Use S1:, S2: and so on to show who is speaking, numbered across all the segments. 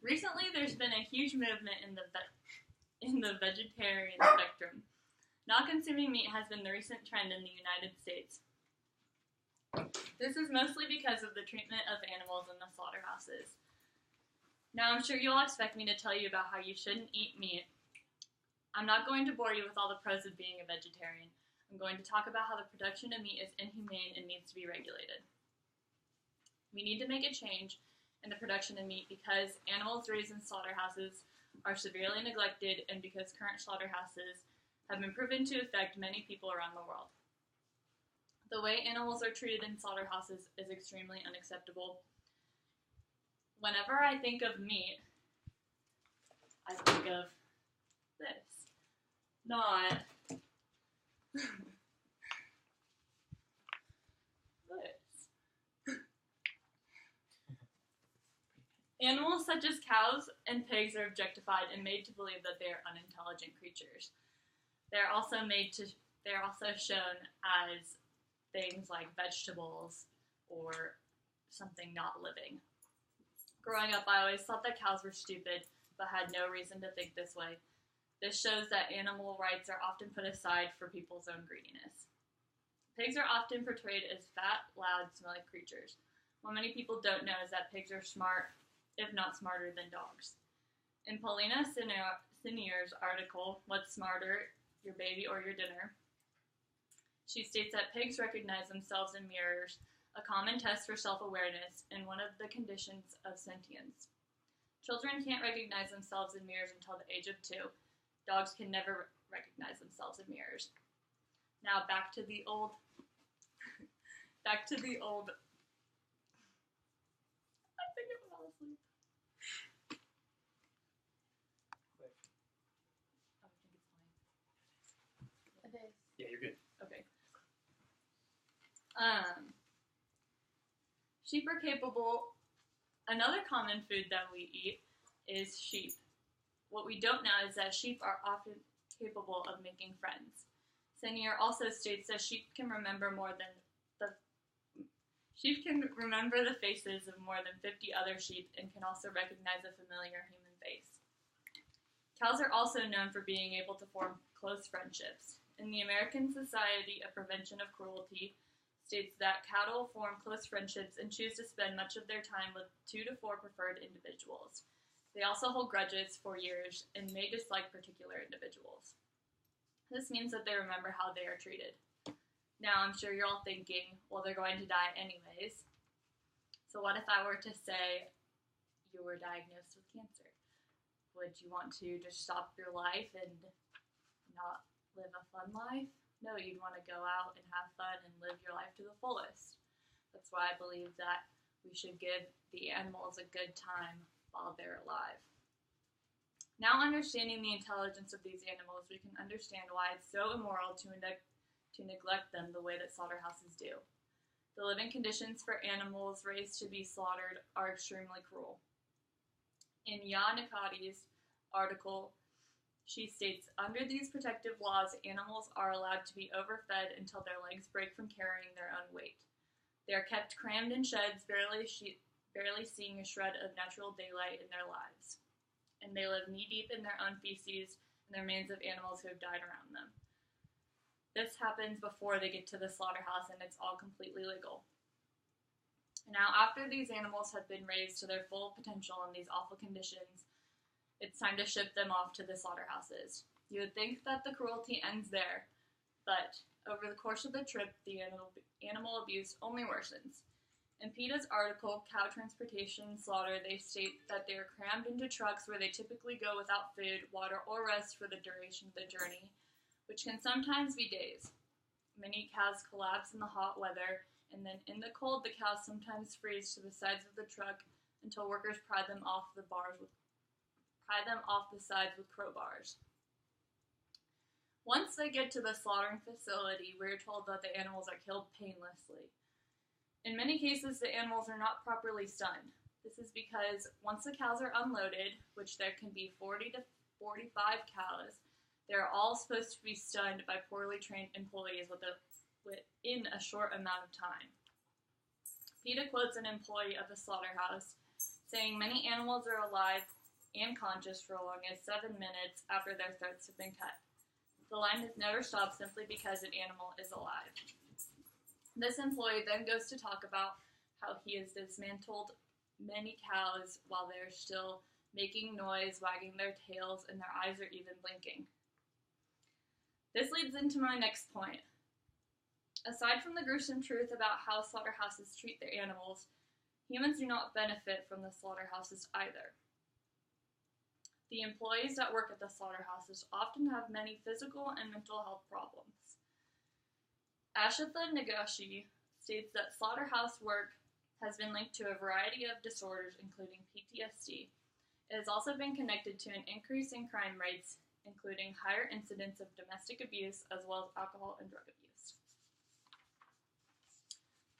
S1: Recently, there's been a huge movement in the vegetarian spectrum. Not consuming meat has been the recent trend in the United States. This is mostly because of the treatment of animals in the slaughterhouses. Now, I'm sure you'll expect me to tell you about how you shouldn't eat meat. I'm not going to bore you with all the pros of being a vegetarian. I'm going to talk about how the production of meat is inhumane and needs to be regulated. We need to make a change in the production of meat because animals raised in slaughterhouses are severely neglected and because current slaughterhouses have been proven to affect many people around the world. The way animals are treated in slaughterhouses is extremely unacceptable. Whenever I think of meat, I think of this. Not this. Animals such as cows and pigs are objectified and made to believe that they are unintelligent creatures. They're also shown as things like vegetables or something not living. Growing up, I always thought that cows were stupid, but had no reason to think this way. This shows that animal rights are often put aside for people's own greediness. Pigs are often portrayed as fat, loud, smelly creatures. What many people don't know is that pigs are smart, if not smarter than dogs. In Paulina Sinier's article, What's Smarter, Your Baby or Your Dinner? She states that pigs recognize themselves in mirrors, a common test for self-awareness and one of the conditions of sentience. Children can't recognize themselves in mirrors until the age of 2. Dogs can never recognize themselves in mirrors. Now back to the old I think I fell asleep. I think it's fine. It is.
S2: Yeah, you're good.
S1: Okay. Sheep are capable. Another common food that we eat is sheep. What we don't know is that sheep are often capable of making friends. Senior also states that sheep can remember the faces of more than 50 other sheep and can also recognize a familiar human face. Cows are also known for being able to form close friendships. In the American Society of Prevention of Cruelty, states that cattle form close friendships and choose to spend much of their time with 2 to 4 preferred individuals. They also hold grudges for years and may dislike particular individuals. This means that they remember how they are treated. Now, I'm sure you're all thinking, well, they're going to die anyways. So what if I were to say you were diagnosed with cancer? Would you want to just stop your life and not live a fun life? No, you'd want to go out and have fun and live your life to the fullest. That's why I believe that we should give the animals a good time while they're alive. Now, understanding the intelligence of these animals, we can understand why it's so immoral to neglect them the way that slaughterhouses do. The living conditions for animals raised to be slaughtered are extremely cruel. In Yanikati's article, she states, under these protective laws, animals are allowed to be overfed until their legs break from carrying their own weight. They are kept crammed in sheds, barely seeing a shred of natural daylight in their lives. And they live knee-deep in their own feces and the remains of animals who have died around them. This happens before they get to the slaughterhouse, and it's all completely legal. Now, after these animals have been raised to their full potential in these awful conditions, it's time to ship them off to the slaughterhouses. You would think that the cruelty ends there, but over the course of the trip, the animal abuse only worsens. In PETA's article, Cow Transportation and Slaughter, they state that they are crammed into trucks where they typically go without food, water, or rest for the duration of the journey, which can sometimes be days. Many cows collapse in the hot weather, and then in the cold, the cows sometimes freeze to the sides of the truck until workers pry them off the sides with crowbars. Once they get to the slaughtering facility, we are told that the animals are killed painlessly. In many cases, the animals are not properly stunned. This is because once the cows are unloaded, which there can be 40 to 45 cows, they're all supposed to be stunned by poorly trained employees within a short amount of time. PETA quotes an employee of the slaughterhouse saying, many animals are alive and conscious for as long as 7 minutes after their throats have been cut. The line has never stopped simply because an animal is alive. This employee then goes to talk about how he has dismantled many cows while they're still making noise, wagging their tails, and their eyes are even blinking. This leads into my next point. Aside from the gruesome truth about how slaughterhouses treat their animals, humans do not benefit from the slaughterhouses either. The employees that work at the slaughterhouses often have many physical and mental health problems. Ashitha Nagashi states that slaughterhouse work has been linked to a variety of disorders, including PTSD. It has also been connected to an increase in crime rates, including higher incidence of domestic abuse as well as alcohol and drug abuse.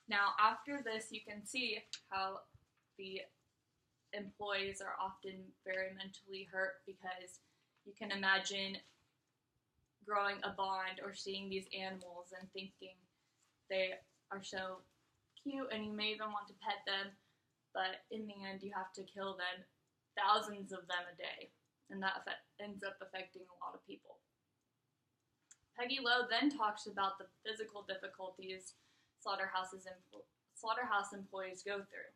S1: Now, after this, you can see how the employees are often very mentally hurt because you can imagine growing a bond or seeing these animals and thinking they are so cute and you may even want to pet them, but in the end you have to kill them, thousands of them a day, and that ends up affecting a lot of people. Peggy Lowe then talks about the physical difficulties slaughterhouse employees go through.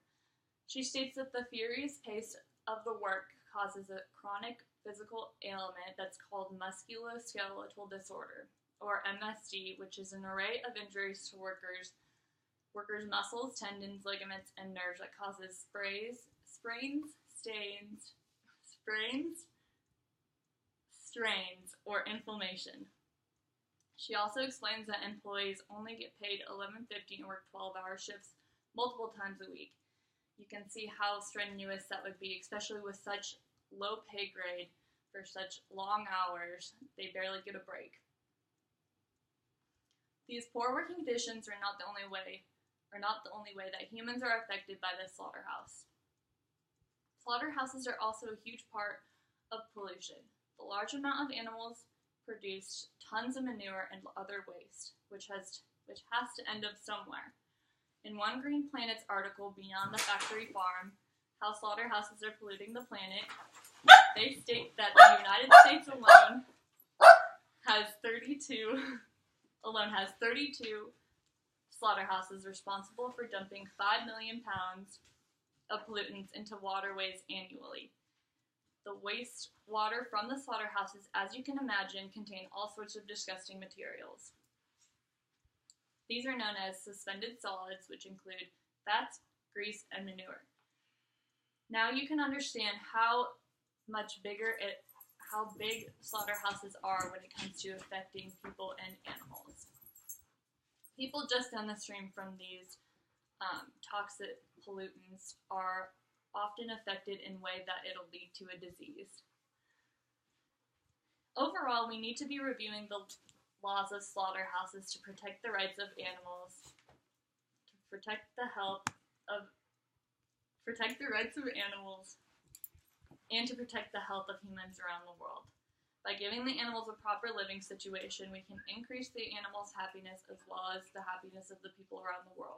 S1: She states that the furious pace of the work causes a chronic physical ailment that's called musculoskeletal disorder, or MSD, which is an array of injuries to workers' muscles, tendons, ligaments, and nerves that causes strains, or inflammation. She also explains that employees only get paid $11.50 and work 12-hour shifts multiple times a week. You can see how strenuous that would be, especially with such low pay grade for such long hours. They barely get a break. These poor working conditions are not the only way that humans are affected by this slaughterhouse. Slaughterhouses are also a huge part of pollution. The large amount of animals produce tons of manure and other waste, which has to end up somewhere. In One Green Planet's article, Beyond the Factory Farm, How Slaughterhouses Are Polluting the Planet, they state that the United States alone has 32 slaughterhouses responsible for dumping 5 million pounds of pollutants into waterways annually. The wastewater from the slaughterhouses, as you can imagine, contain all sorts of disgusting materials. These are known as suspended solids, which include fats, grease, and manure. Now you can understand how big slaughterhouses are when it comes to affecting people and animals. People just down the stream from these toxic pollutants are often affected in a way that it'll lead to a disease. Overall, we need to be reviewing the laws of slaughterhouses to protect the rights of animals, to protect the rights of animals, and to protect the health of humans around the world. By giving the animals a proper living situation, we can increase the animals' happiness as well as the happiness of the people around the world.